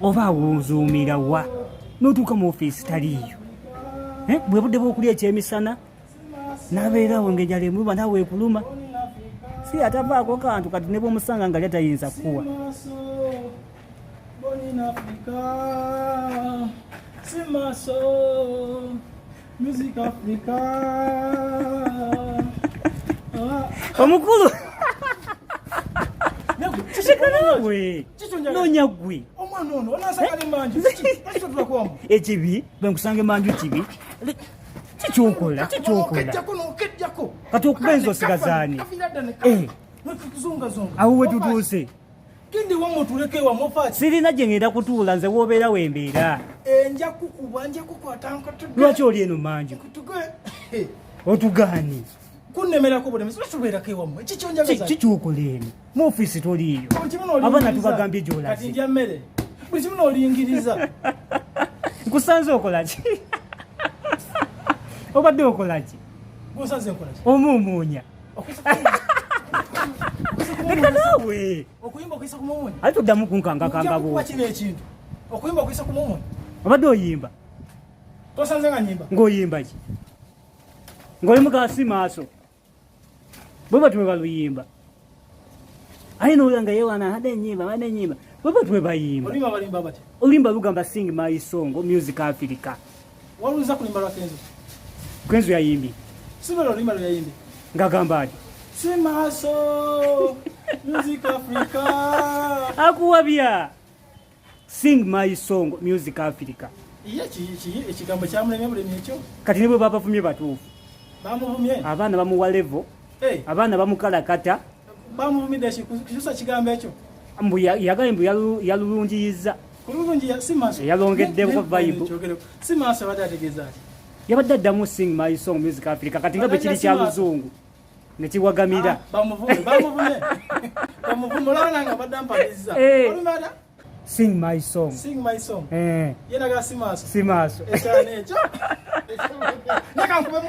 oba wonzuumira wa n'otuuka mu ofiisi taliiyo bwe budde bw'okulya ekyemisana n'abeerawo ng'enjala emuluma naawe ekuluma si atavaako kantu kati ne bw'omusanga nga lyatayinza kukuwa omukulu sekanawe noonya ggwe ekibi bwe nkusanga emanju kibi kikyokola kati okubenza osigazaani awo we tutuuse sirina gye ngenda kutuula nze woobeera wembeera lwaki oli eno manju otugaani kikyokola eno mu ofiisi toliiyo abaana tubagambye gyolaze nkusanze okolaki obadde okolaki omuumuunya leka naawe ate tuddamu kunkangakanga obadde oyimba ng'oyimba ki ng'oli mukasi maaso bwe batwe baluyimba aye n'olanga yewana ade enyimba bwe batwe bayimba oluyimba lugamba sing my song music Africa waluza kulimba lwa Kenzo yayimbi sibero oluyimba lwe yayimbi ngagamba ati simaso music Africa akuwabya sing my song music Africa ekigambo kyamulemye bulemi ekyo kati ne bwe babavumye batuufu bamuvumye abaana bamuwa levo abaana bamukalakata bamuvumidde kisusa kigambo ekyo mbu yagaye mbu yalulungiyiza yalongeddeko Bible simaso batategeeza ati yabadde addamu sing my song music Africa kati nga bwe kiri kya luzungu ne kiwagamira bamuvumye olabona nga badda mpaliza sing my song yenaga simaso ekyo nakankube mu